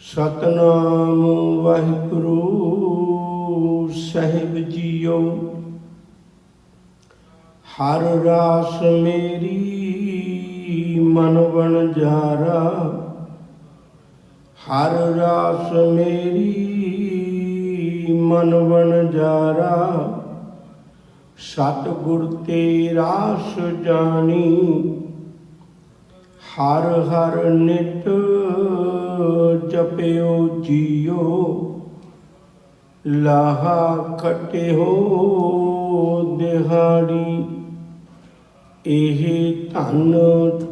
सतनाम वाहिगुरु साहिब जीओ। हर रास मेरी मन बनजारा, हर रास मेरी मन बनजारा। सतगुर ते रास जानी, हर हर नित जपियो जियो। लाहा खटे हो दिहाड़ी, एह धन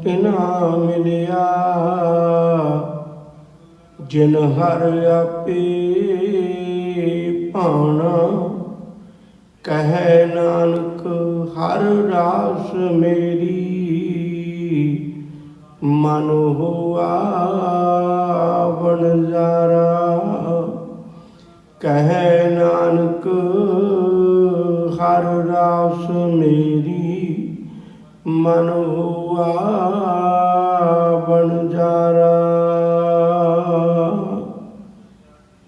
तिना मिलिया। जिन हर आपे भाना, कहे नानक हर रास मेरी। मन हुआ बनजारा, कहे नानक हर रास मेरी। मन हुआ बनजारा।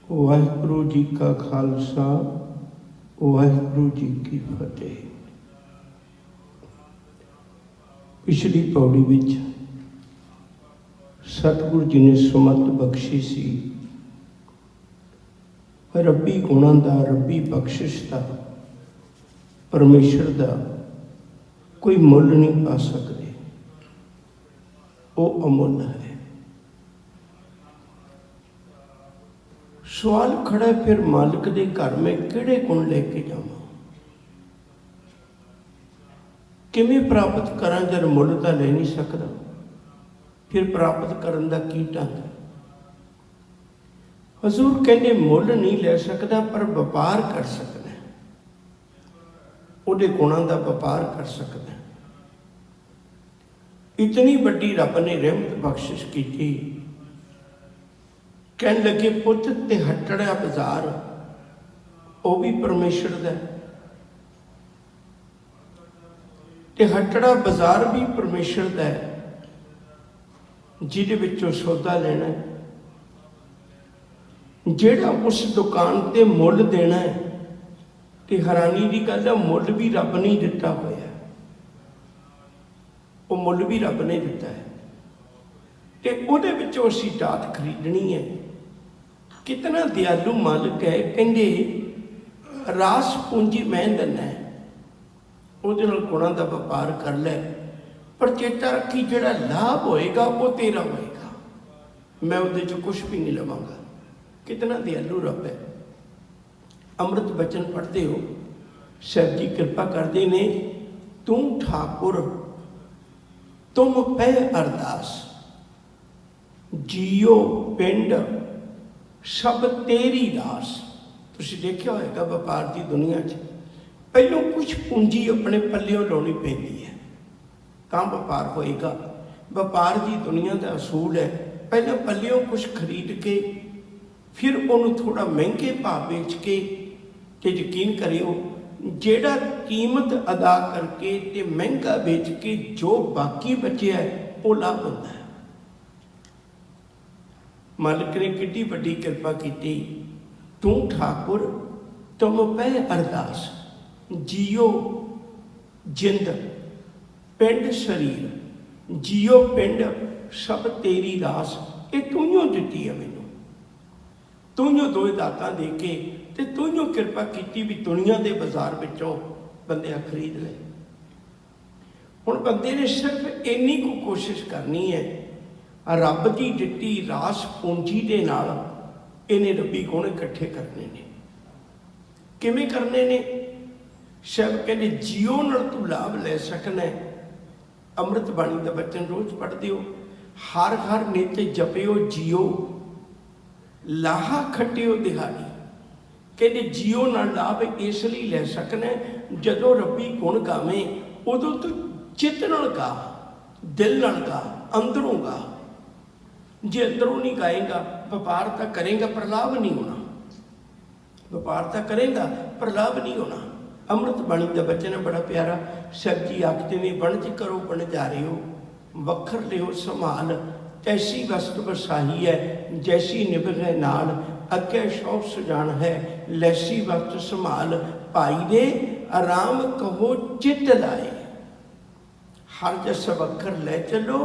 वाहिगुरु जी का खालसा, वाहिगुरु जी की फतेह। पिछली पौड़ी विच सतगुरु जी ने सुमत बख्शी सी, रब्बी गुणां दा, रब्बी बख्शिश दा, परमेश्वर दा कोई मुल नहीं पा सकते, वो अमुल है। सवाल खड़ा है फिर मालिक दे घर में किहड़े गुण लेके जावां, किवें प्राप्त करां जद मुल तां ले नहीं सकदा, फिर प्राप्त करन दा की ढंग। हजूर कहते मुल नहीं ले सकदा पर व्यापार कर सकदा है, उहदे गुणां दा व्यापार कर सकदा है। इतनी बड़ी रब ने रहमत बख्शिश की, कहन लगे पुत ते हटड़ा बाजार वो भी परमेश्वर दा, ते हटड़ा बाजार भी परमेश्वर दा है, जिहदे विचों सौदा लेना है। जिहड़ा उस दुकान ते मुल देना है, ते हैरानी की गल है मुल भी रब ने दिता होया, वो मुल भी रब ने दिता है, ते उहदे विचों असीं दात खरीदनी है। कितना दयालु मालिक है, कहंदे रास पूंजी मैं दिना है, उहदे नाल गुणां दा व्यापार कर लै, पर चेता रखी जिहड़ा लाभ होएगा वो तेरा होएगा, मैं उहदे च कुछ भी नहीं लवांगा। कितना दयालु रब है। अमृत बचन पढ़ते हो, साहब जी कृपा करते ने, तू ठाकुर तुम पै अरदास, जियो पिंड सब तेरी दास। तुसीं देखिया होएगा व्यापार की दुनिया च पहलों कुछ पूंजी अपने पल्लियों लाउणी पैंदी है, तां व्यापार होएगा। व्यापार की दुनिया का असूल है, पहले पल्लियों कुछ खरीद के फिर उन्होंने थोड़ा महंगे भाव बेच के, ते यकीन करियो जेड़ा कीमत अदा करके ते महंगा बेच के जो बाकी बचे है वो लाभ होता है। मालिक ने कितनी बड़ी कृपा की। तू ठाकुर तुम पै अरदास, जियो जिंद पिंड शरीर, जियो पिंड सब तेरी रास। ये तूं दिती है मैनू, तूं दो दातां दे के, ते तूं कृपा की भी दुनिया के बाजार विचों बंदे खरीद ले। हुण बंदे ने सिर्फ इन्नी को कोशिश करनी है, रब की दिती रास पूंजी दे नाल इन्हें रब्बी गुण इकट्ठे करने ने। किवें करने ने? शायद कहते जियो नाल तू लाभ ले सकना है। अमृत बाणी का बचन रोज पढ़ते हो, हर हर नित जपियो जियो, लाहा खटियो दिहाड़ी। कहते जियो नाल लाभ इसलिए ले सकना है, जदों रब्बी गुण गावें उदों तू चित्त नाल गा, दिल नाल गा, अंदरों गा। जे अंदरों नहीं गाएगा, व्यापार तो करेगा पर लाभ नहीं होना, व्यापार तो करेगा पर लाभ नहीं होना। अमृत बाणी का बचन है बड़ा प्यारा, सर जी आखते ने, वणज करो वणजारे हो, वखर लियो संभाल, तैसी वस्त वसाही है, जैसी निभे नाल अगे शौ सुजान है, लैसी वक्त संभाल भाई दे आराम कहो चित लाए। हर जस वखर लै चलो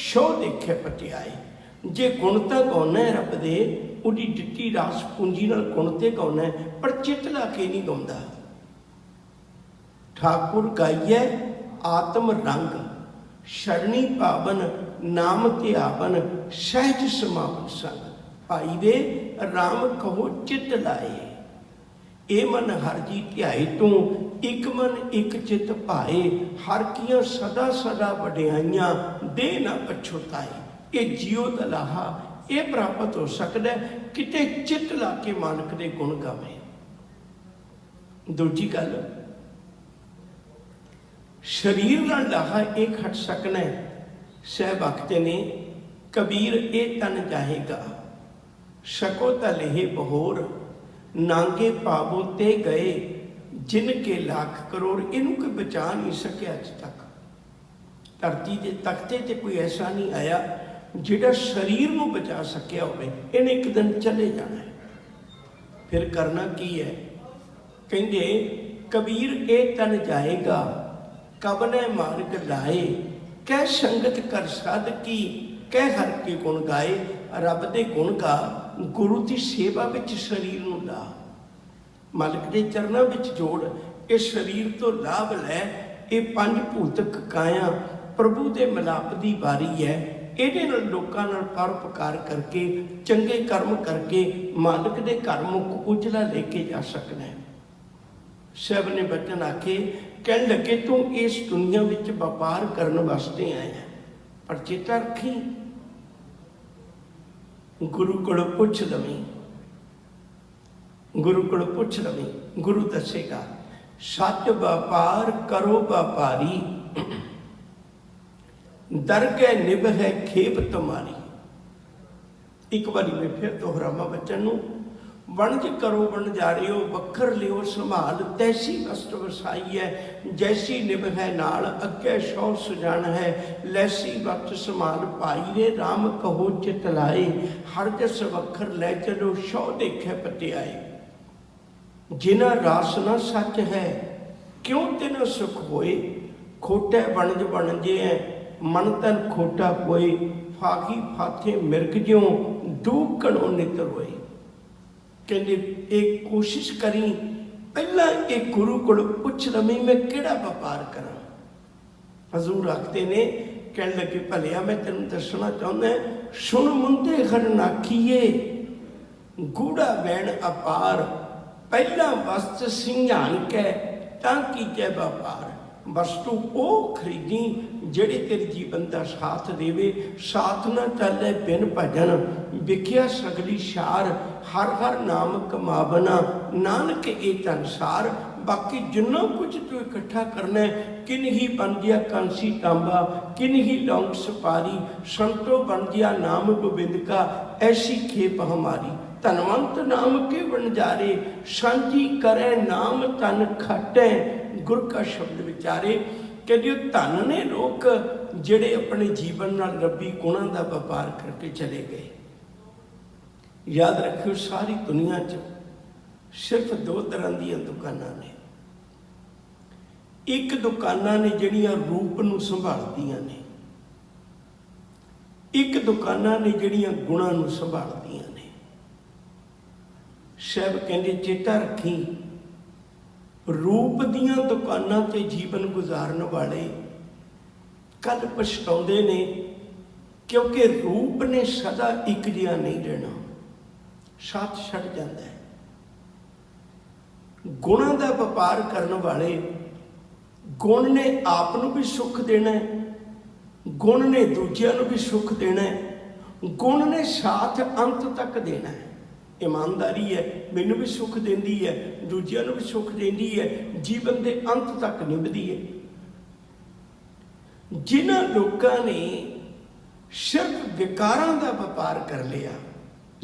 शो देखे पटियाए। जे गुण तो गाउना है रब दे, उहदी दित्ती रास पूंजी नाल गुण ते गाउना है, पर चित ला के नहीं गाउंदा। ठाकुर गाइए आत्म रंग, शरणी पावन नाम ध्यावन, सहज समावन संग। भाई दे राम कहो चित लाए। ए मन हर जी ध्याए तू, एक मन एक चित भाए। हर कियां सदा सदा वडियाइयां, दे ना पछुताए। ये जियो दा लाहा ये प्राप्त हो सकता है किते चित ला के मालिक दे गुण गावे। दूजी गल, शरीर नाल लाहा ये खट सकना है। सह बखते ने कबीर ये तन जाहेगा, शको तलेहे बहोर, नांगे पावो ते गए, जिनके लाख करोड़। इनू कोई बचा नहीं सके अज तक। धरती के तख्ते ते कोई ऐसा नहीं आया जिहड़ा शरीर नूं बचा सकिया होवे। इन्हें एक दिन चले जाना है, फिर करना की है। कहंदे कबीर ए तन जाएगा, कबने मार्ग लाए। कै संगत कर साध की, कै हर के गुण गाए। रब दे गुण गा, गुरु की सेवा विच शरीर नूं ला, मालिक के चरणों विच जोड़। इस शरीर तो लाभ लै। ये पंज भूतक काया प्रभु के मिलाप की बारी है। ਇਹਦੇ ਨਾਲ ਲੋਕਾਂ ਨਾਲ ਪਰਉਪਕਾਰ ਕਰਕੇ, ਚੰਗੇ ਕਰਮ ਕਰਕੇ ਮਾਲਕ ਦੇ ਘਰ ਮੁਖ ਉਜਲਾ ਲੈ ਕੇ ਜਾ ਸਕਦਾ ਹੈ। ਸਭ ਨੇ ਬਚਨ ਆਖੇ, ਕਹਿਣ ਲੱਗੇ ਤੂੰ ਇਸ ਦੁਨੀਆ ਵਿੱਚ ਵਪਾਰ ਕਰਨ ਵਾਸਤੇ ਆਇਆ, ਪਰ ਚੇਤਾ ਰੱਖੀ ਗੁਰੂ ਕੋਲੋਂ ਪੁੱਛ ਲਵੀਂ। ਗੁਰੂ ਕੋਲੋਂ ਪੁੱਛ ਲਵੀਂ, ਗੁਰੂ ਦੱਸੇਗਾ। ਸੱਚ ਵਪਾਰ ਕਰੋ ਵਪਾਰੀ, दरगह निभ है खेप तुम्हारी। एक बारी मैं फिर दोहरावा बच्चन नूं, वणज करो वणजारियो, वखर लियो संभाल। तैसी वस्त वसाई है, जैसी निभ है नाल अगे शौ सुजान है, लैसी वक्त संभाल भाई रे राम कहो चित लाए। हर जस वखर लै चलो शौ देखे पटियाए। जिना रास न सच है, क्यों तिना सुख होए। खोटे वणज वणजे है, मन तन खोटा कोई। फाकी फाथे मिर्ग ज्यों, दूकणों नितर होए। कहते एक कोशिश करी, पहला एक गुरु को पुछ लवी मैं किहड़ा व्यापार करा। हजूर आखते ने, कह लगे भलिया मैं तेन दसना चाहना, सुन मुंदे खरनाखीए, गूढ़ा वैन अपार। पहला वस्त सिंघान कै, तां कीजे व्यापार। वस्तु वो खरीदी ਜਿਹੜੀ तेरे जीवन का साथ देवे। साथ न चले बिन भजन, विख्या सगली शार। हर हर नाम कमावना, नानक ए संसार। बाकी जिन्ना कुछ तू इकट्ठा करना है, किन ही बन गया कांसी तांबा, किन ही लौंग सुपारी। संतो बन गया नाम गोबिंद का, ऐसी खेप हमारी। धनवंत नाम के वणजारे, सांझी करे नाम तन खाटे। गुर का शब्द विचारे। कहते धन ने लोग जिहड़े अपने जीवन नाल रब्बी गुणां दा व्यापार करके चले गए। याद रखियो सारी दुनिया च सिर्फ दो तरह दी दुकानां ने। एक दुकानां ने जिहड़ियां रूप नूं संभालदियां ने, एक दुकानां ने जिहड़ियां गुणां नूं संभालदियां ने। सब कहंदे चेता रखी, रूप दियां दुकानां ते जीवन गुजारन वाले कल पछताउंदे ने, क्योंकि रूप ने सदा एक जिहा नहीं रहना, साथ छड़ जाता है। गुणां दा व्यापार करने वाले, गुण ने आप नूं भी सुख देना है, गुण ने दूजियां नूं भी सुख देना है, गुण ने साथ अंत तक देना है। ईमानदारी है, मैनू भी सुख देंदी है, दूजियां नूं भी सुख देंदी है, जीवन के अंत तक निभदी है। जिन्हां लोकां ने सिर्फ विकारां दा व्यापार कर लिया,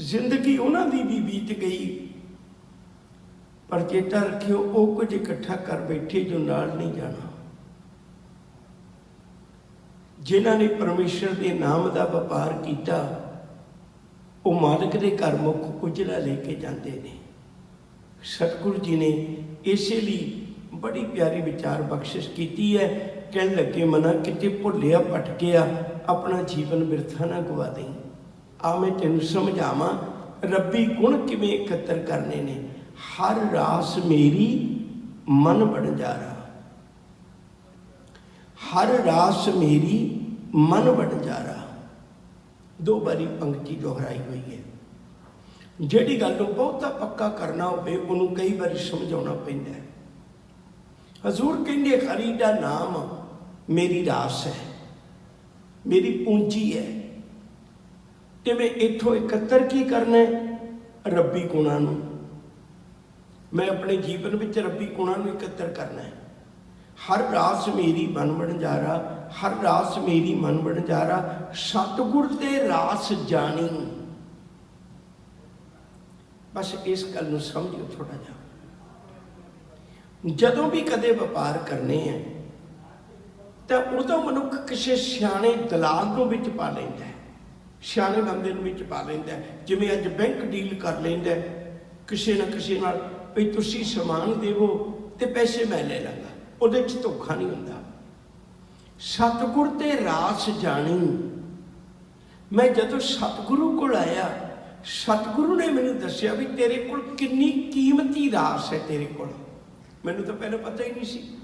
जिंदगी उन्हां दी भी बीत गई, पर चेता रखियो वो कुछ इकट्ठा कर बैठे जो नाल नहीं जाना। जिन्हां ने परमेश्वर के नाम का व्यापार किया वो मालिक के घर मुख उजला लेके जाते हैं। सतगुरु जी ने इसलिए बड़ी प्यारी विचार बख्शिश की है। कह लगे मना किते भुलिया भटकिया अपना जीवन बिरथा ना गवा दें। आ मैं तेन समझावा रब्बी गुण किवें एकत्र करने ने। हर रास मेरी मन बंजारा, हर रास मेरी मन बंजारा, दो बारी पंक्ति दोहराई हुई है। जिहड़ी गल नूं बहुता पक्का करना होवे उन्होंने कई बार समझाउणा पैंदा है। हजूर कहंदे हरि दा नाम मेरी रास है, मेरी पूंजी है। तो मैं इत्थों एकत्र की करना है? रब्बी गुणां नूं। मैं अपने जीवन में रब्बी गुणां नूं एकत्र करना है। हर रास मेरी मन बंजारा, हर रास मेरी मन बंजारा, सतगुर ते रास जानी। बस इस गल नूं समझियो थोड़ा जा। जदों भी कदे व्यापार करने हैं तो उदों मनुख किसी सियाणे दलाल नूं विच पा लैंदा है, सियाणे बंदे नूं विच पा लैंदा है। जिवें अज बैंक डील कर लैंदा है किसी ना किसी नाल, भी तुसीं समान देवो ते पैसे मैं ले लांगा, उहदे च धोखा नहीं हुंदा। सतगुर ते रास जानी। मैं जदों सतगुरु कोल आया, सतगुरु ने मैनूं दस्सिया भी तेरे कोल कितनी कीमती रास है तेरे कोल। मैनूं तो पहले पता ही नहीं सी।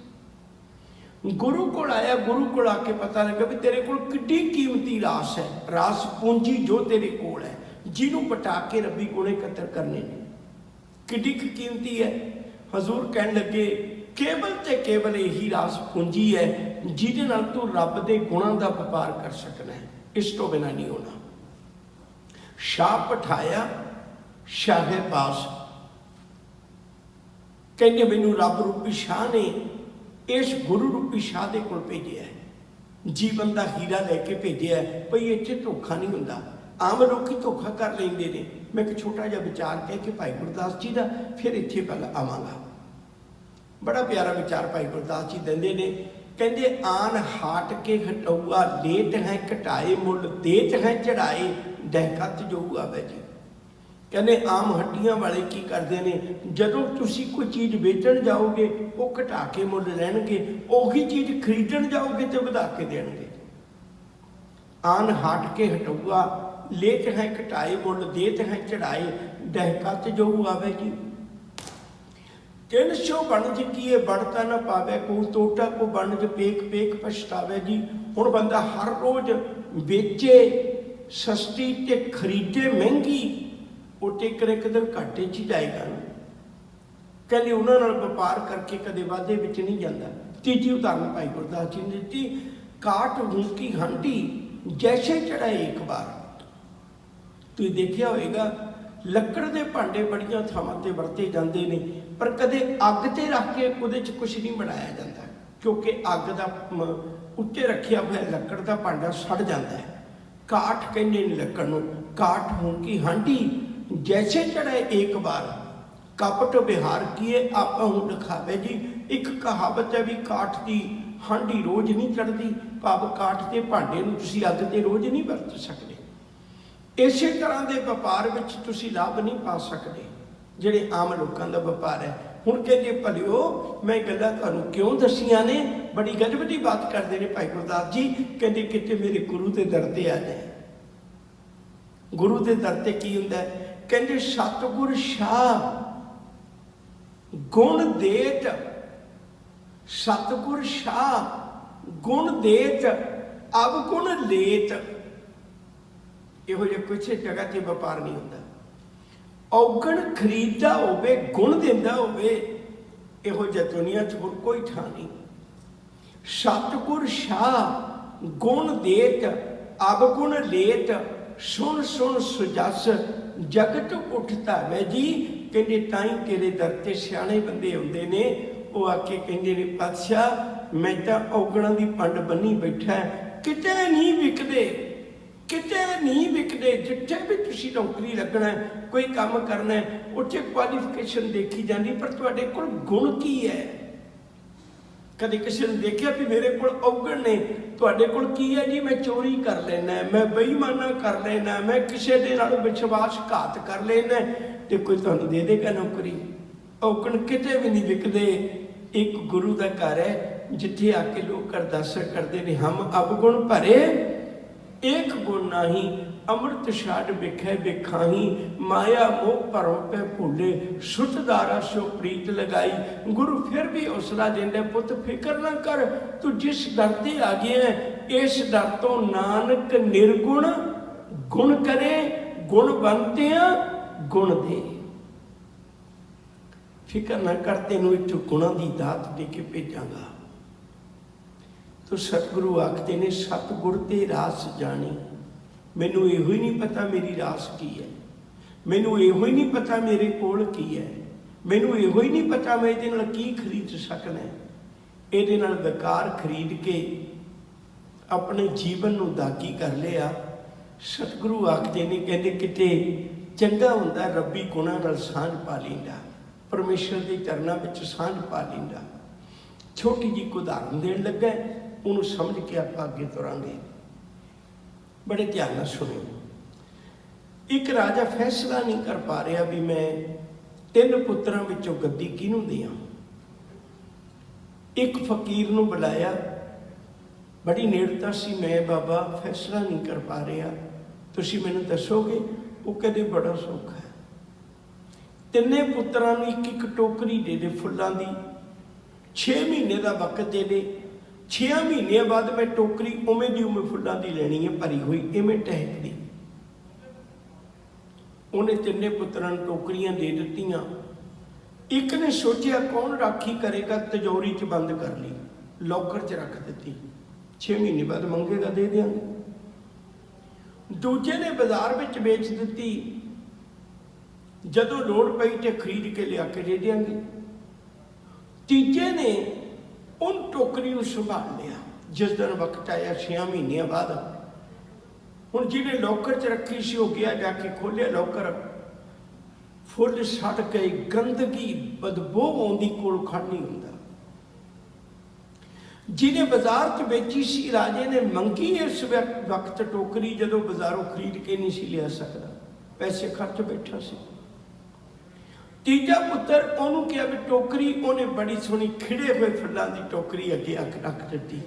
गुरु कोल आया, गुरु कोल आके पता लगा भी तेरे कोल कितनी कीमती रास है, रास पूंजी जो तेरे कोल है, जिन्हों पटा के रब्बी गुण एकत्र करने ने। कितनी कीमती है? हजूर कहन लगे केवल ते केवल यही रास पूंजी है जिहदे नाल तू रब दे गुणां दा व्यापार कर सकना है, इस तो बिना नहीं होना। शाह पठाया शाहे पास, कहने मैनू रब रूपी शाह ने इस गुरु रूपी शाह दे कोल भेजिया है, जीवन का हीरा लैके भेजिया है। भई इत्थे धोखा नहीं हुंदा। आम लोग धोखा कर लेंदे ने। मैं एक छोटा जिहा विचार कह के भाई गुरदास जी का फिर इत्थे पल आवांगा। बड़ा प्यारा विचार भाई गुरदास जी देंदे ने। कहंदे आन हाट के घटौआ लेत हैं घटाए, मुल देत हैं चढ़ाए, डहकत जो आवे जी। कहने आम हड्डियां वाले की करते हैं, जदों तुसी कोई चीज़ बेचण जाओगे वो घटा के मुल लैणगे, उही चीज़ खरीदण जाओगे तो वधा के देणगे। आन हाट के हटौआ लेत हैं घटाए, मुल देत हैं चढ़ाए, डहकत जो आवे जी। 300 बनज किए बढ़ता ना पावे, को टोटा को बनज पेक पेक पछतावे जी। हुण बंदा हर रोज बेचे सस्ती ते खरीदे महंगी, वो टेकर एक दिन घाटे च जाएगा ना। कहते उन्होंने व्यापार करके कदे वाधे विच नहीं जाता। तीजी उदाहरण भाई गुरदास जी ने दी, काट हुंकी हांडी जैसे चढ़ाए एक बार। तुसीं देखिया होएगा लकड़ के भांडे बड़ियां थावां ते वरते जाते हैं, पर कदे अग ते रख के उहदे च कुछ नहीं बनाया जाता, क्योंकि अग दा उत्ते रखिया हुआ लकड़ का भांडा सड़ जाता है। काठ कहते हैं लकड़ नूं, काठ हुंकी हांडी जैसे चढ़े एक बार, कपट बिहार किए आपा हूँ दिखावे जी। एक कहावत है भी काठ की हांडी रोज नहीं चढ़ती, भाव काठ के भांडे नूं तुसीं अग ते रोज नहीं वरत सकते। इस तरह के व्यापार में तुसीं लाभ नहीं पा सकते जिहड़े आम लोगों का व्यापार है। हुण कहते भलिओ मैं गल्लां तुहानूं क्यों दसियां ने, बड़ी गजब की बात करते हैं भाई गुरदास जी। कहते किते मेरे गुरु के दर ते आ जाए। गुरु के दर ते की हुंदा है? कहते सतगुर शाह गुण देत, सतगुर शाह गुण देत अब गुण लेत। इहो जिहा किसी जगह ते व्यापार नहीं होता। औगण खरीददा होवे गुण दिंदा होवे, इहो जिहा दुनिया च होर कोई थां नहीं। सतगुर शाह गुण देत अब गुण लेत, सुन सुन सुजस जगत उठता वै जी। कहते ताई तेरे दर ते सियाणे बंदे आउंदे ने, वो आके कहते ने पातशाह मैं तो औगणा की पंड बनी बैठा, किते नहीं विकदे, किते नहीं विकदे। जिथे भी तुसीं नौकरी लगना है, कोई काम करना है, उत्थे क्वालिफिकेशन देखी जाती, पर तुहाडे कोल गुण की है? कदे किसी ने देखा भी मेरे को औगण ने, तुहाडे कोल की है जी? मैं चोरी कर लेना, मैं बेईमाना कर लेना, मैं किसी दे नाल विश्वासघात कर लेना, तो कोई तुहानूं दे देगा नौकरी? औगण किते भी नहीं विकदे। एक गुरु का घर है जिथे आके लोग अरदास करते हैं, हम अवगुण भरे एक गुण नाही, अमृत छाड़ विखै विखाही, माया मोह भरम पे भूले, सुत दारा सो प्रीत लगाई। गुरु फिर भी हौसला देंदे, पुत फिक्र ना कर, तू जिस दर ते आ गया है इस दर तो नानक निर्गुण गुण करे, गुण बनते गुण दे। फिक्र ना कर, तेनों इत्थों गुणों की दात दे के भेजांगा। तो सतगुरु आखते ने, सतगुर ते रास जानी। मैनू इहो ही नहीं पता मेरी रास की है, मैनू इहो ही नहीं पता मेरे कोल की है, मैनू इहो ही नहीं पता मैं ये की खरीद सकना है। ये बेकार खरीद के अपने जीवन नू दागी कर लिया। सतगुरु आखते ने, कहते किते चंगा हुंदा रब्बी गुणां नाल सांझ पा लैंदा, परमेश्वर के चरणों में सांझ पा लैंदा। छोटी जी को उदाहरण देन लगा, उन्होंने समझ के आप अगे तुरांगे। बड़े ध्यान नाल सुनियो। एक राजा फैसला नहीं कर पा रहा भी मैं 3 पुत्रां विचों गद्दी किहनूं देवां। एक फकीर नूं बुलाया, बड़ी नेड़ता सी, मैं बाबा फैसला नहीं कर पा रहा, तुसीं मैनूं दसोगे? वो कहते बड़ा सौखा है, 3 पुत्रां नूं एक टोकरी दे दे फुल्लां दी, 6 महीने का वक्त दे दे, 6 महीने बाद मैं टोकरी उवें दी उवें फुल्लां दी लैनी है, भरी हुई इवें टहक दी। उन्हें 3 पुत्रां नूं टोकरियां दे दित्तियां। एक ने सोचा कौन राखी करेगा, तिजोरी च बंद कर ली, लॉकर च रख दी, 6 महीने बाद मंगेगा दे देंगे। दूजे ने बाजार में बेच दी, जदों लोड़ पई तो खरीद के लिया के दे देंगे। तीजे ने उन टोकरी को संभाल लिया, जिस दिन वक्त आया 6 महीने बाद, हुण जिन्हें लॉकर च रखी सी वो गया, जाके खोलिया लॉकर, फुल सड़ गए, गंदगी बदबू आउंदी, कोल खड़ नहीं हुंदा। जिन्हें बाजार च बेची सी, राजे ने मंगी इस वक्त टोकरी, जदों बाजारों खरीद के नहीं सी लिया सकता, पैसे खर्च बैठा सी। तीजा पुत्र उन्होंने कहा भी टोकरी, उन्हें बड़ी सोहनी खिड़े हुए फुलों की टोकरी अगे रख दी।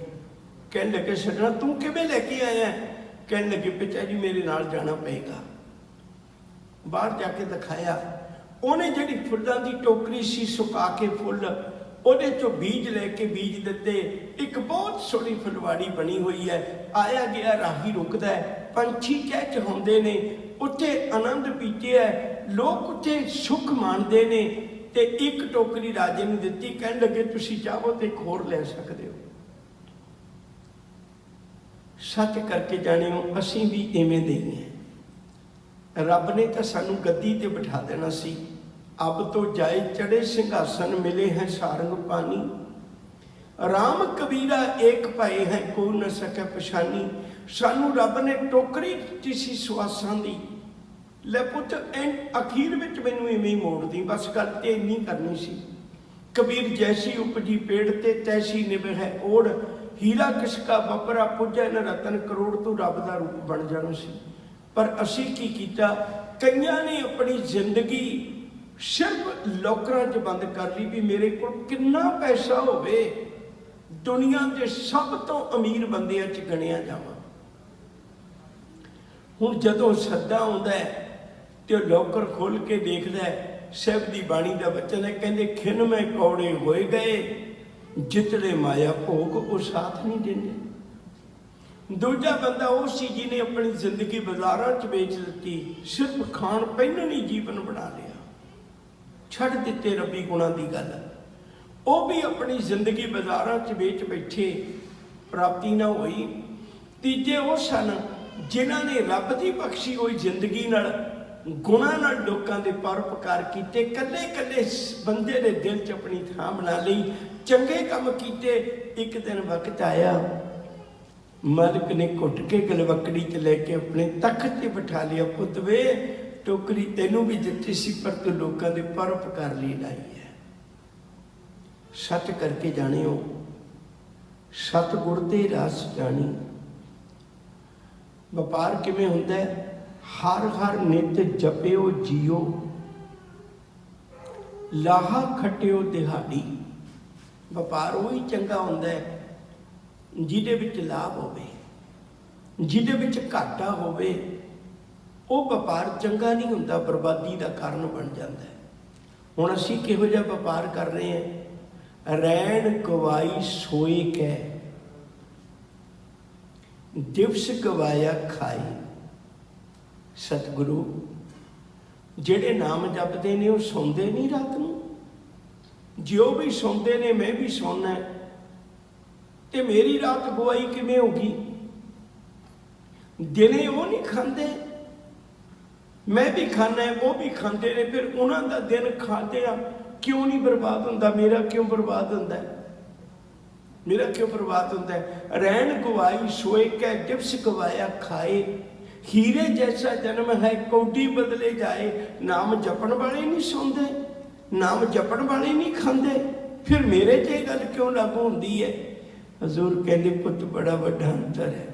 कहने लगे, सजना तू किवें लैके आया? कहने लगे, पिता जी मेरे नाल जाना पेगा। बाहर जाके दिखाया, उन्हें जिहड़ी फुलों की टोकरी सी सुका के फुल, ਉਹਦੇ चो बीज लैके बीज दिते, एक बहुत सोहनी फुलवाड़ी बनी हुई है। आया गया राही रुकदा है, पंछी कह चहाउंदे ने, उत्थे आनंद पीते है, लोग उत्थे सुख माणदे ने। ते एक टोकरी राजे नूं दित्ती, कहण लगे तुसीं चाहो तो एक होर लै सकदे हो। सच करके जाणिओ, असीं भी इवें दे ही हैं। रब ने तो सानूं गद्दी ते बिठा देना सी, अब तो जाए चढ़े सिंहासन, मिले हैं सारंग पानी। राम कबीरा एक पाए हैं, कोई न सके पछानी। सानू रब ने टोकरी दित्ती सी सुआसां दी, ले पुत एंड अखीर विच मैनूं इवें ही मोड़ दी, बस गल ते इन्नी करनी सी। कबीर जैसी उपजी पेड़ ते तैसी निभै ओढ़, हीरा किसका बपरा पुजै न रतन करोड़, तो रब दा रूप बन जाना सी। पर असीं की कीता, कईयां ने अपनी जिंदगी सिर्फ लॉकरां च बंद कर ली भी मेरे को कितना पैसा होवे, दुनिया के सब तो अमीर बंदियां च गणिया जावां। हुण जदों सद्दा आउंदा है तो लॉकर खोल के देखदा है, साहिब दी बाणी दा वचन है, कहंदे खिन में कौड़े होए गए, जितने माया भोग वो साथ नहीं देंदे। दूजा बंदा वो सी जिन्हें अपनी जिंदगी बाजारां च बेच दी, सिर्फ खाण पीण ही जीवन बना लिया, छड़ दिते रबी गुणा की गल। वो भी अपनी जिंदगी बाजारां च बेच बैठे, प्राप्ति ना हुई। तीजे वो सन जिन्हां ने रब की बख्शी हुई जिंदगी नाल गुणा नाल लोकां दे परोपकार कीते, कल्ले कल्ले बंदे दे दिल च अपनी थां बना लई, चंगे काम कीते। एक दिन वक्त आया, मालिक ने घुट के गलवकड़ी च लैके अपने तख्त ते बिठा लिया, पुत वे टोकरी तेनों भी दित्ती सी, पर तू लोगों के परोपकार लिए लाई है। सच करके जानिओ, सतगुर ते रस जानी। ਵਪਾਰ ਕਿਵੇਂ ਹੁੰਦਾ ਹੈ? ਹਰ ਹਰ ਨਿਤ ਜਪਿਓ ਜੀਓ, ਲਾਹਾ ਖੱਟਿਓ ਦਿਹਾੜੀ। ਵਪਾਰ ਉਹੀ ਚੰਗਾ ਹੁੰਦਾ ਹੈ ਜਿਹਦੇ ਵਿੱਚ ਲਾਭ ਹੋਵੇ, ਜਿਹਦੇ ਵਿੱਚ ਘਾਟਾ ਹੋਵੇ। ਉਹ ਵਪਾਰ ਚੰਗਾ ਨਹੀਂ ਹੁੰਦਾ, ਬਰਬਾਦੀ ਦਾ ਕਾਰਨ ਬਣ ਜਾਂਦਾ ਹੈ। ਹੁਣ ਅਸੀਂ ਕਿਹੋ ਜਿਹਾ ਵਪਾਰ ਕਰ ਰਹੇ ਹਾਂ? ਰੈਣ ਗਵਾਈ ਸੋਏ ਕਹਿ, ਦਿਵਸ ਗਵਾਇਆ ਖਾਈ। ਸਤਿਗੁਰੂ ਜਿਹੜੇ ਨਾਮ ਜਪਦੇ ਨੇ ਉਹ ਸੌਂਦੇ ਨਹੀਂ ਰਾਤ ਨੂੰ। ਜੇ ਉਹ ਵੀ ਸੌਂਦੇ ਨੇ, ਮੈਂ ਵੀ ਸੌਣਾ, ਤੇ ਮੇਰੀ ਰਾਤ ਗਵਾਈ ਕਿਵੇਂ ਹੋਗੀ? ਦਿਨੇ ਉਹ ਨਹੀਂ ਖਾਂਦੇ, ਮੈਂ ਵੀ ਖਾਣਾ, ਉਹ ਵੀ ਖਾਂਦੇ ਨੇ, ਫਿਰ ਉਹਨਾਂ ਦਾ ਦਿਨ ਖਾਂਦੇ ਆ ਕਿਉਂ ਨਹੀਂ ਬਰਬਾਦ ਹੁੰਦਾ? ਮੇਰਾ ਕਿਉਂ ਬਰਬਾਦ ਹੁੰਦਾ ਹੈ? ਮੇਰਾ ਕਿਉਂ ਬਰਬਾਦ ਹੁੰਦਾ ਹੈ? ਰਹਿਣ ਗਵਾਈ ਸੋਏ ਕੈ, ਦਿਵਸ ਗਵਾਇਆ ਖਾਏ। ਹੀਰੇ ਜੈਸਾ ਜਨਮ ਹੈ ਕੌਡੀ ਬਦਲੇ ਜਾਏ। ਨਾਮ ਜਪਣ ਵਾਲੇ ਨਹੀਂ ਸੌਂਦੇ, ਨਾਮ ਜਪਣ ਵਾਲੇ ਨਹੀਂ ਖਾਂਦੇ, ਫਿਰ ਮੇਰੇ 'ਚ ਇਹ ਗੱਲ ਕਿਉਂ ਲਾਗੂ ਹੁੰਦੀ ਹੈ? ਹਜ਼ੂਰ ਕਹਿੰਦੇ ਪੁੱਤ ਬੜਾ ਵੱਡਾ ਅੰਤਰ ਹੈ।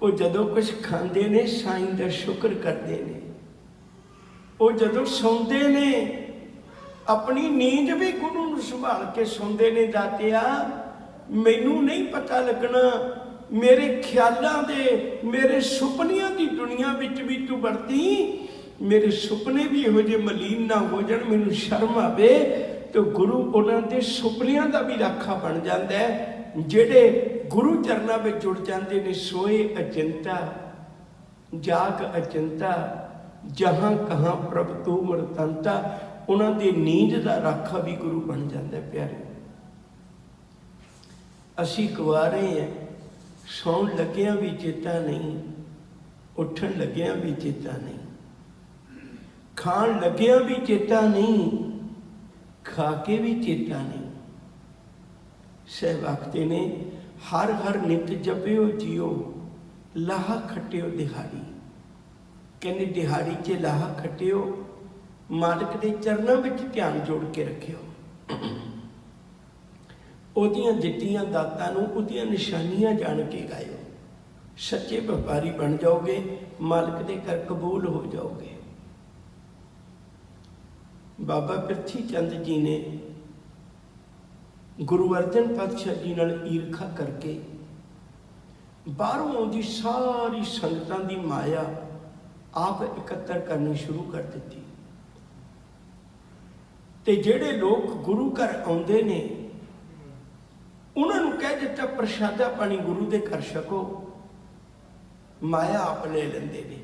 ਉਹ ਜਦੋਂ ਕੁਝ ਖਾਂਦੇ ਨੇ ਸਾਈਂ ਦਾ ਸ਼ੁਕਰ ਕਰਦੇ ਨੇ, ਉਹ ਜਦੋਂ ਸੌਂਦੇ ਨੇ ਆਪਣੀ ਨੀਂਦ ਵੀ ਗੁਰੂ ਨੂੰ ਸੰਭਾਲ ਕੇ ਸੌਂਦੇ ਨੇ। ਦਾਤਿਆ ਮੈਨੂੰ ਨਹੀਂ ਪਤਾ ਲੱਗਣਾ, ਮੇਰੇ ਖਿਆਲਾਂ ਦੇ, ਮੇਰੇ ਸੁਪਨਿਆਂ ਦੀ ਦੁਨੀਆ ਵਿੱਚ ਵੀ ਤੂੰ ਵਰਤੀ, ਮੇਰੇ ਸੁਪਨੇ ਵੀ ਇਹੋ ਜਿਹੇ ਮਲੀਨ ਨਾ ਹੋ ਜਾਣ, ਮੈਨੂੰ ਸ਼ਰਮ ਆਵੇ। ਤੇ ਗੁਰੂ ਉਹਨਾਂ ਦੇ ਸੁਪਨਿਆਂ ਦਾ ਵੀ ਰਾਖਾ ਬਣ ਜਾਂਦਾ ਹੈ। ਜਿਹੜੇ ਗੁਰੂ ਚਰਨਾਂ ਵਿੱਚ ਜੁੜ ਜਾਂਦੇ ਨੇ, ਸੋਏ ਅਚਿੰਤਾ ਜਾਗ ਅਚਿੰਤਾ, ਜਹਾਂ ਕਹਾਂ ਪ੍ਰਭ ਤੂੰ ਮਰਤੰਤਾ। ਉਹਨਾਂ ਦੀ ਨੀਂਦ ਦਾ ਰਾਖਾ ਵੀ ਗੁਰੂ ਬਣ ਜਾਂਦਾ। ਪਿਆਰੇ ਅਸੀਂ ਗਵਾ ਰਹੇ ਹਾਂ, ਸੌਣ ਲੱਗਿਆਂ ਵੀ ਚੇਤਾ ਨਹੀਂ, ਉੱਠਣ ਲੱਗਿਆਂ ਵੀ ਚੇਤਾ ਨਹੀਂ, ਖਾਣ ਲੱਗਿਆਂ ਵੀ ਚੇਤਾ ਨਹੀਂ, ਖਾ ਕੇ ਵੀ ਚੇਤਾ ਨਹੀਂ। ਸਹਿਬ ਆਖਦੇ ਨੇ ਹਰ ਹਰ ਨਿਤ ਜਪਿਓ ਜੀਓ, ਲਾਹਾ ਖੱਟਿਓ ਦਿਹਾੜੀ। ਕਹਿੰਦੇ ਦਿਹਾੜੀ 'ਚ ਲਾਹਾ ਖੱਟਿਓ, ਮਾਲਕ ਦੇ ਚਰਨਾਂ ਵਿੱਚ ਧਿਆਨ ਜੋੜ ਕੇ ਰੱਖਿਓ। ਉਹਦੀਆਂ ਦਿੱਤੀਆਂ ਦਾਤਾਂ ਨੂੰ, ਉਹਦੀਆਂ ਨਿਸ਼ਾਨੀਆਂ ਜਾਣ ਕੇ ਗਾਇਓ। ਸੱਚੇ ਵਪਾਰੀ ਬਣ ਜਾਓਗੇ, ਮਾਲਕ ਦੇ ਘਰ ਕਬੂਲ ਹੋ ਜਾਓਗੇ। ਬਾਬਾ ਪ੍ਰਿਥੀ ਚੰਦ ਜੀ ਨੇ ਗੁਰੂ ਅਰਜਨ ਪਾਤਸ਼ਾਹ ਜੀ ਨਾਲ ਈਰਖਾ ਕਰਕੇ ਬਾਹਰੋਂ ਆਉਂਦੀ ਸਾਰੀ ਸੰਗਤਾਂ ਦੀ ਮਾਇਆ ਆਪ ਇਕੱਤਰ ਕਰਨੀ ਸ਼ੁਰੂ ਕਰ ਦਿੱਤੀ। ਤੇ ਜਿਹੜੇ ਲੋਕ ਗੁਰੂ ਘਰ ਆਉਂਦੇ ਨੇ ਉਹਨਾਂ ਨੂੰ ਕਹਿ ਦਿੱਤਾ ਪ੍ਰਸ਼ਾਦਾ ਪਾਣੀ ਗੁਰੂ ਦੇ ਘਰ ਛਕੋ। ਮਾਇਆ ਆਪ ਲੈ ਲੈਂਦੇ ਨੇ।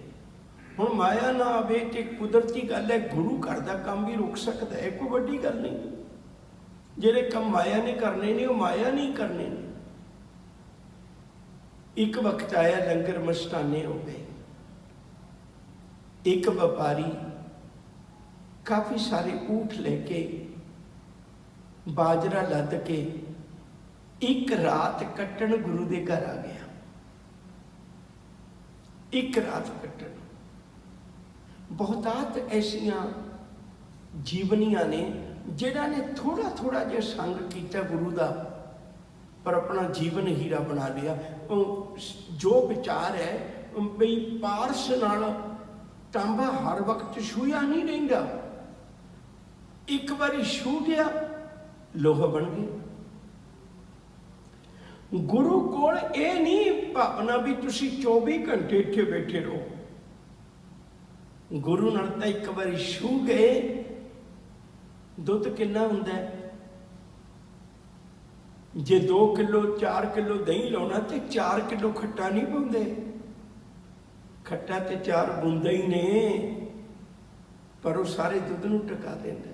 ਹੁਣ ਮਾਇਆ ਨਾ ਆਵੇ ਤੇ ਕੁਦਰਤੀ ਗੱਲ ਹੈ, ਗੁਰੂ ਘਰ ਦਾ ਕੰਮ ਵੀ ਰੁਕ ਸਕਦਾ ਹੈ, ਕੋਈ ਵੱਡੀ ਗੱਲ ਨਹੀਂ। ਜਿਹੜੇ ਕੰਮ ਮਾਇਆ ਨੇ ਕਰਨੇ ਨੇ ਉਹ ਮਾਇਆ ਨਹੀਂ ਕਰਨੇ ਨੇ। ਇੱਕ ਵਕਤ ਆਇਆ ਲੰਗਰ ਮਸਤਾਨੇ ਹੋ ਗਏ। ਇੱਕ ਵਪਾਰੀ ਕਾਫੀ ਸਾਰੇ ਊਠ ਲੈ ਕੇ, ਬਾਜਰਾ ਲੱਦ ਕੇ ਇੱਕ ਰਾਤ ਕੱਟਣ ਗੁਰੂ ਦੇ ਘਰ ਆ ਗਿਆ। ਇੱਕ ਰਾਤ ਕੱਟਣ। ਬਹੁਤਾਤ ਐਸੀਆਂ ਜੀਵਨੀਆਂ ਨੇ ਜਿਹਨਾਂ ਨੇ ਥੋੜਾ ਥੋੜਾ ਜਿਹਾ ਸੰਗ ਕੀਤਾ ਗੁਰੂ ਦਾ, ਪਰ ਆਪਣਾ ਜੀਵਨ ਹੀਰਾ ਬਣਾ ਲਿਆ। ਜੋ ਵਿਚਾਰ ਹੈ ਬਈ ਪਾਰਸ ਨਾਲ ਤਾਂਬਾ ਹਰ ਵਕਤ ਛੂਇਆ ਨਹੀਂ ਰਹਿੰਦਾ, ਇੱਕ ਵਾਰੀ ਛੂ ਗਿਆ ਲੋਹਾ ਬਣ ਗਿਆ। ਗੁਰੂ ਕੋਲ ਇਹ ਨਹੀਂ ਭਾਵਨਾ ਵੀ ਤੁਸੀਂ 24 ਘੰਟੇ ਇੱਥੇ ਬੈਠੇ ਰਹੋ। ਗੁਰੂ ਨਾਲ ਤਾਂ ਇੱਕ ਵਾਰੀ ਛੂ ਗਏ। ਦੁੱਧ ਕਿੰਨਾ ਹੁੰਦਾ ਹੈ? ਜੇ 2 ਕਿਲੋ 4 ਕਿਲੋ ਦਹੀਂ ਲਾਉਣਾ ਤੇ 4 ਕਿਲੋ ਖੱਟਾ ਨਹੀਂ ਪਾਉਂਦੇ। ਖੱਟਾ ਤੇ 4 ਬੂੰਦਾਂ ਹੀ ਨੇ, ਪਰ ਉਹ ਸਾਰੇ ਦੁੱਧ ਨੂੰ ਟਿਕਾ ਦਿੰਦਾ।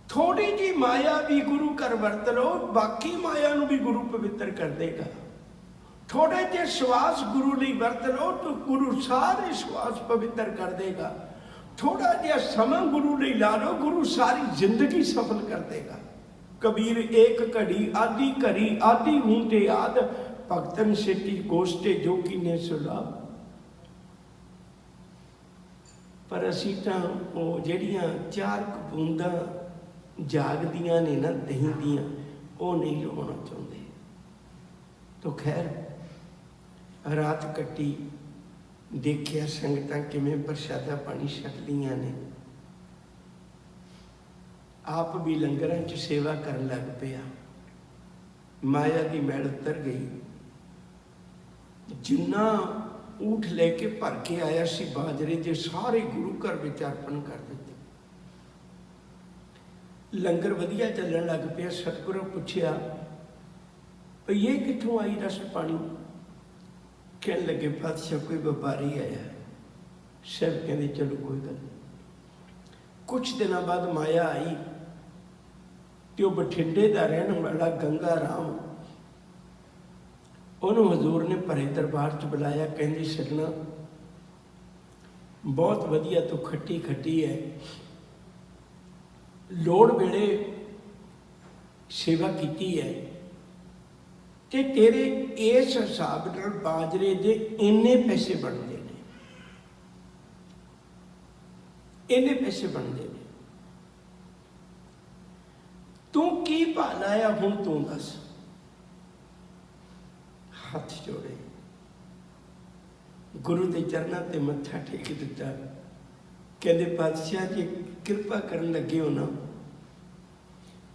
ਥੋੜੀ ਜੀ ਮਾਇਆ ਵੀ ਗੁਰੂ ਘਰ ਵਰਤ ਲਓ, ਬਾਕੀ ਮਾਇਆ ਨੂੰ ਵੀ ਗੁਰੂ ਪਵਿੱਤਰ ਕਰ ਦੇਗਾ। ਥੋੜੇ ਜਿਹੇ ਸਵਾਸ ਗੁਰੂ ਲਈ ਵਰਤ ਲਓ ਤਾਂ ਗੁਰੂ ਸਾਰੇ ਸਵਾਸ ਪਵਿੱਤਰ ਕਰ ਦੇਗਾ। ਥੋੜਾ ਜਿਹਾ ਸਮਾਂ ਗੁਰੂ ਲਈ ਲਾ ਲਓ, ਗੁਰੂ ਸਾਰੀ ਜ਼ਿੰਦਗੀ ਸਫਲ ਕਰ ਦੇਗਾ। ਕਬੀਰ ਏਕ ਘੜੀ ਆਦੀ ਘੜੀ ਆਦੀ ਹੂੰ ਤੇ ਆਦ, ਭਗਤਨ ਸੇਤੀ ਗੋਸ਼ਟੇ ਜੋ ਕੀਨੇ ਸੁਲਾਭ। ਪਰ ਅਸੀਂ ਤਾਂ ਉਹ ਜਿਹੜੀਆਂ 4 ਬੂੰਦਾਂ ਜਾਗਦੀਆਂ ਨੇ ਨਾ ਦਹੀਂ ਦੀਆਂ, ਉਹ ਨਹੀਂ ਲਵਾਉਣਾ ਚਾਹੁੰਦੇ। ਤੋ ਖੈਰ ਰਾਤ ਕੱਟੀ, ਦੇਖਿਆ ਸੰਗਤਾਂ ਕਿਵੇਂ ਪ੍ਰਸ਼ਾਦਾ ਪਾਣੀ ਛਕਦੀਆਂ ਨੇ। ਆਪ ਵੀ ਲੰਗਰਾਂ 'ਚ ਸੇਵਾ ਕਰਨ ਲੱਗ ਪਿਆ। ਮਾਇਆ ਦੀ ਮੈਲ ਉਤਰ ਗਈ। ਜਿੰਨਾ ਊਠ ਲੈ ਕੇ ਭਰ ਕੇ ਆਇਆ ਸੀ ਬਾਜਰੇ ਦੇ, ਸਾਰੇ ਗੁਰੂ ਘਰ ਵਿੱਚ ਅਰਪਣ ਕਰ ਦਿੱਤੇ। ਲੰਗਰ ਵਧੀਆ ਚੱਲਣ ਲੱਗ ਪਿਆ। ਸਤਿਗੁਰੂ ਪੁੱਛਿਆ ਭਈ ਇਹ ਕਿੱਥੋਂ ਆਈ ਰਸ ਪਾਣੀ? ਕਹਿਣ ਲੱਗੇ ਪਾਤਸ਼ਾਹ ਕੋਈ ਵਪਾਰੀ ਆਇਆ। ਸਭ ਕਹਿੰਦੇ ਚਲੋ ਕੋਈ ਗੱਲ ਨਹੀਂ। ਕੁਛ ਦਿਨਾਂ ਬਾਅਦ ਮਾਇਆ ਆਈ ਤੇ ਉਹ ਬਠਿੰਡੇ ਦਾ ਰਹਿਣ ਵਾਲਾ ਗੰਗਾ ਰਾਮ, ਉਹਨੂੰ ਹਜ਼ੂਰ ਨੇ ਭਰੇ ਦਰਬਾਰ 'ਚ ਬੁਲਾਇਆ। ਕਹਿੰਦੀ ਸਜਣਾ ਬਹੁਤ ਵਧੀਆ ਤੂੰ ਖੱਟੀ ਖੱਟੀ ਹੈ, ਲੋੜ ਵੇਲੇ ਸੇਵਾ ਕੀਤੀ ਹੈ ਤੇ ਤੇਰੇ ਇਸ ਹਿਸਾਬ ਨਾਲ ਬਾਜਰੇ ਦੇ ਇੰਨੇ ਪੈਸੇ ਬਣਦੇ ਨੇ, ਇੰਨੇ ਪੈਸੇ ਬਣਦੇ ਨੇ। ਤੂੰ ਕੀ ਭਾ ਲਾਇਆ ਹੁਣ ਤੂੰ ਦੱਸ। ਹੱਥ ਜੋੜੇ, ਗੁਰੂ ਦੇ ਚਰਨਾਂ ਤੇ ਮੱਥਾ ਟੇਕ ਦਿੱਤਾ। ਕਹਿੰਦੇ ਪਾਤਸ਼ਾਹ ਜੀ ਕਿਰਪਾ ਕਰਨ ਲੱਗੇ ਹੋ ਨਾ,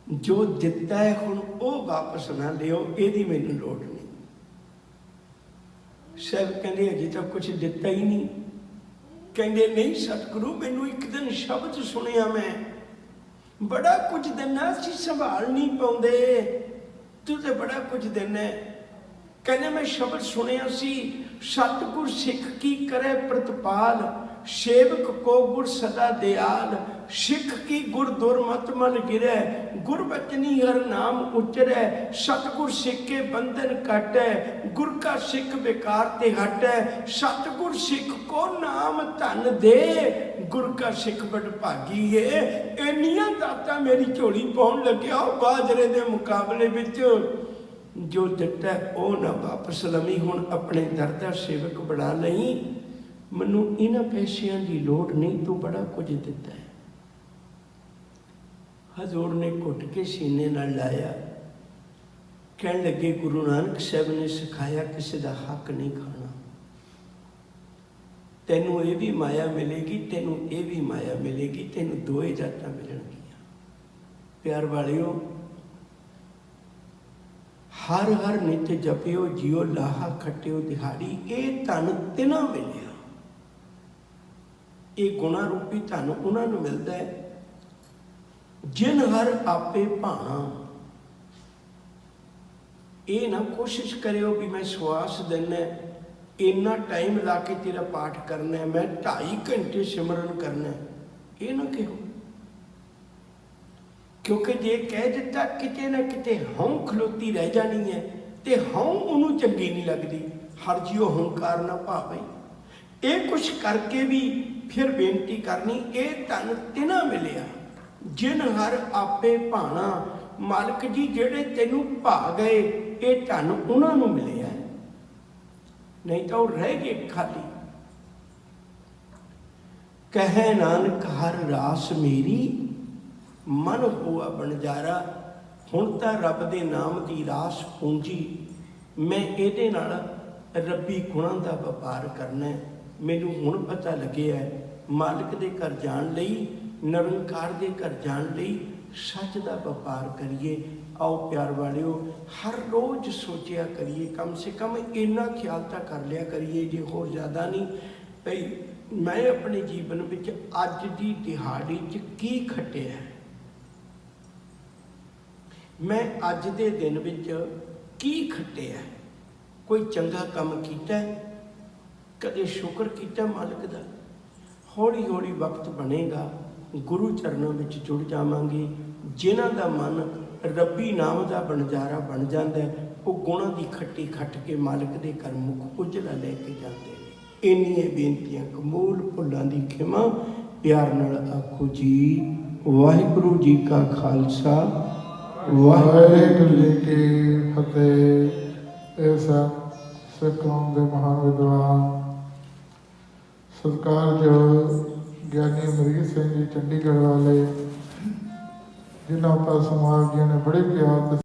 ਜੋ ਦਿੱਤਾ ਹੈ ਹੁਣ ਉਹ ਵਾਪਸ ਨਾ ਲਿਓ, ਇਹਦੀ ਮੈਨੂੰ ਲੋੜ ਨਹੀਂ। ਸਭ ਕਹਿੰਦੇ ਅਜੇ ਤੱਕ ਕੁਛ ਦਿੱਤਾ ਹੀ ਨਹੀਂ। ਕਹਿੰਦੇ ਨਹੀਂ ਸਤਿਗੁਰੂ, ਮੈਨੂੰ ਇੱਕ ਦਿਨ ਸ਼ਬਦ ਸੁਣਿਆ, ਮੈਂ ਬੜਾ ਕੁਝ ਦਿਨਾ ਸੀ ਸੰਭਾਲ ਨਹੀਂ ਪਾਉਂਦੇ, ਤੂੰ ਤੇ ਬੜਾ ਕੁਝ ਦਿਨਾ। ਕਹਿੰਦੇ ਮੈਂ ਸ਼ਬਦ ਸੁਣਿਆ ਸੀ, ਸਤਿਗੁਰ ਸਿੱਖ ਕੀ ਕਰੇ ਪ੍ਰਤਪਾਲ, ਸੇਵਕ ਕੋ ਗੁਰ ਸਦਾ ਦਿਆਲ, ਸਿੱਖ ਕੀ ਗੁਰ ਦੁਰਮਤ ਮਲ ਗਿਰੈ, ਗੁਰ ਬਚਨੀ ਹਰ ਨਾਮ ਉਚਰੈ, ਸਤਿਗੁਰ ਸਿੱਖ ਕੇ ਬੰਧਨ ਕਾਟੈ, ਗੁਰ ਕਾ ਸਿੱਖ ਬੇਕਾਰ ਤੇ ਹਟੈ, ਸਤਿਗੁਰ ਸਿੱਖ ਕੋ ਨਾਮ ਧਨ ਦੇ, ਗੁਰ ਕਾ ਸਿੱਖ ਬੜ ਭਾਗੀ ਏ। ਇੰਨੀਆਂ ਦਾਤਾਂ ਮੇਰੀ ਝੋਲੀ ਪਾਉਣ ਲੱਗਿਆ। ਬਾਜਰੇ ਦੇ ਮੁਕਾਬਲੇ ਵਿੱਚ ਜੋ ਦਿੱਤਾ ਉਹ ਨਾ ਵਾਪਸ ਲਵੀਂ। ਹੁਣ ਆਪਣੇ ਦਰ ਦਾ ਸੇਵਕ ਬਣਾ ਲਈ, ਮੈਨੂੰ ਇਹਨਾਂ ਪੈਸਿਆਂ ਦੀ ਲੋੜ ਨਹੀਂ, ਤੂੰ ਬੜਾ ਕੁਝ ਦਿੱਤਾ ਹੈ। ਹਜ਼ੂਰ ਨੇ ਘੁੱਟ ਕੇ ਸੀਨੇ ਨਾਲ ਲਾਇਆ। ਕਹਿਣ ਲੱਗੇ ਗੁਰੂ ਨਾਨਕ ਸਾਹਿਬ ਨੇ ਸਿਖਾਇਆ ਕਿਸੇ ਦਾ ਹੱਕ ਨਹੀਂ ਖਾਣਾ। ਤੈਨੂੰ ਇਹ ਵੀ ਮਾਇਆ ਮਿਲੇਗੀ, ਤੈਨੂੰ ਇਹ ਵੀ ਮਾਇਆ ਮਿਲੇਗੀ, ਤੈਨੂੰ ਦੋਏ ਜਾਤਾਂ ਮਿਲਣਗੀਆਂ। ਪਿਆਰ ਵਾਲਿਓ, ਹਰ ਹਰ ਨਿਤ ਜਪਿਓ ਜਿਉ ਲਾਹਾ ਖੱਟਿਓ ਦਿਹਾੜੀ, ਇਹ ਧਨ ਤਿਨਾਂ ਮਿਲਿਆ। ਇਹ ਗੁਣਾ ਰੂਪੀ ਧਨ ਉਹਨਾਂ ਨੂੰ ਮਿਲਦਾ ਹੈ ਜਿਨ ਹਰ ਆਪੇ ਭਾਣਾ। ਇਹ ਨਾ ਕੋਸ਼ਿਸ਼ ਕਰਿਓ ਵੀ ਮੈਂ ਸਵਾਸ ਦੇਣਾ, ਇੰਨਾ ਟਾਈਮ ਲਾ ਕੇ ਤੇਰਾ ਪਾਠ ਕਰਨਾ, ਮੈਂ 2.5 ਘੰਟੇ ਸਿਮਰਨ ਕਰਨਾ, ਇਹ ਨਾ ਕਹੋ। ਕਿਉਂਕਿ ਜੇ ਕਹਿ ਦਿੱਤਾ ਕਿਤੇ ਨਾ ਕਿਤੇ ਹਉਂ ਖਲੋਤੀ ਰਹਿ ਜਾਣੀ ਹੈ, ਤੇ ਹਉਂ ਉਹਨੂੰ ਚੰਗੀ ਨਹੀਂ ਲੱਗਦੀ। ਹਰ ਜਿਉ ਹੰਕਾਰ ਨਾ ਭਾਵੇ। ਇਹ ਕੁਛ ਕਰਕੇ ਵੀ ਫਿਰ ਬੇਨਤੀ ਕਰਨੀ, ਇਹ ਧਨ ਤਿਨਾਂ ਮਿਲਿਆ ਜਿਨ ਹਰ ਆਪੇ ਭਾਣਾ। ਮਾਲਕ ਜੀ ਜਿਹੜੇ ਤੈਨੂੰ ਭਾ ਗਏ, ਇਹ ਧਨ ਉਹਨਾਂ ਨੂੰ ਮਿਲਿਆ, ਨਹੀਂ ਤਾਂ ਉਹ ਰਹਿ ਗਏ ਖਾਲੀ। ਕਹੈ ਨਾਨਕ ਹਰ ਰਾਸ ਮੇਰੀ, ਮਨ ਹੋਆ ਬਣਜਾਰਾ। ਹੁਣ ਤਾਂ ਰੱਬ ਦੇ ਨਾਮ ਦੀ ਰਾਸ ਪੂੰਜੀ, ਮੈਂ ਇਹਦੇ ਨਾਲ ਰੱਬੀ ਗੁਣਾਂ ਦਾ ਵਪਾਰ ਕਰਨਾ। ਮੈਨੂੰ ਹੁਣ ਪਤਾ ਲੱਗਿਆ ਮਾਲਕ ਦੇ ਘਰ ਜਾਣ ਲਈ, ਨਿਰੰਕਾਰ ਦੇ ਘਰ ਜਾਣ ਲਈ ਸੱਚ ਦਾ ਵਪਾਰ ਕਰੀਏ। ਆਓ ਪਿਆਰ ਵਾਲਿਓ, ਹਰ ਰੋਜ਼ ਸੋਚਿਆ ਕਰੀਏ, ਕਮ ਸੇ ਕਮ ਇੰਨਾ ਖਿਆਲ ਤਾਂ ਕਰ ਲਿਆ ਕਰੀਏ, ਜੇ ਹੋਰ ਜ਼ਿਆਦਾ ਨਹੀਂ, ਭਈ ਮੈਂ ਆਪਣੇ ਜੀਵਨ ਵਿੱਚ ਅੱਜ ਦੀ ਦਿਹਾੜੀ 'ਚ ਕੀ ਖੱਟਿਆ, ਮੈਂ ਅੱਜ ਦੇ ਦਿਨ ਵਿੱਚ ਕੀ ਖੱਟਿਆ। ਕੋਈ ਚੰਗਾ ਕੰਮ ਕੀਤਾ, ਕਦੇ ਸ਼ੁਕਰ ਕੀਤਾ ਮਾਲਕ ਦਾ। ਹੌਲੀ ਹੌਲੀ ਵਕਤ ਬਣੇਗਾ, ਗੁਰੂ ਚਰਨਾਂ ਵਿੱਚ ਜੁੜ ਜਾਵਾਂਗੇ। ਜਿਨ੍ਹਾਂ ਦਾ ਮਨ ਰੱਬੀ ਨਾਮ ਦਾ ਬਣਜਾਰਾ ਬਣ ਜਾਂਦਾ, ਉਹ ਗੁਣਾਂ ਦੀ ਖੱਟੀ ਖੱਟ ਕੇ ਮਾਲਕ ਦੇ ਘਰ ਮੁਖ ਉਜਲਾ ਲੈ ਕੇ ਜਾਂਦੇ ਨੇ। ਇੰਨੀਆਂ ਬੇਨਤੀਆਂ ਕਬੂਲ, ਭੁੱਲਾਂ ਦੀ ਖਿਮਾ। ਪਿਆਰ ਨਾਲ ਆਖੋ ਜੀ ਵਾਹਿਗੁਰੂ ਜੀ ਕਾ ਖਾਲਸਾ, ਵਾਹਿਗੁਰੂ ਜੀ ਕੀ ਫਤਿਹ। ਇਸ ਸਿੱਖ ਕੌਮ ਦੇ ਮਹਾਨ ਵਿਦਵਾਨ ਸਤਿਕਾਰਯੋਗ ਗਿਆਨੀ ਅਮਰੀਕ ਸਿੰਘ ਜੀ ਚੰਡੀਗੜ੍ਹ ਵਾਲੇ, ਜਿਨ੍ਹਾਂ ਉੱਪਰ ਸਮਾਜ ਜੀ ਨੇ ਬੜੇ ਪਿਆਰ ਤੇ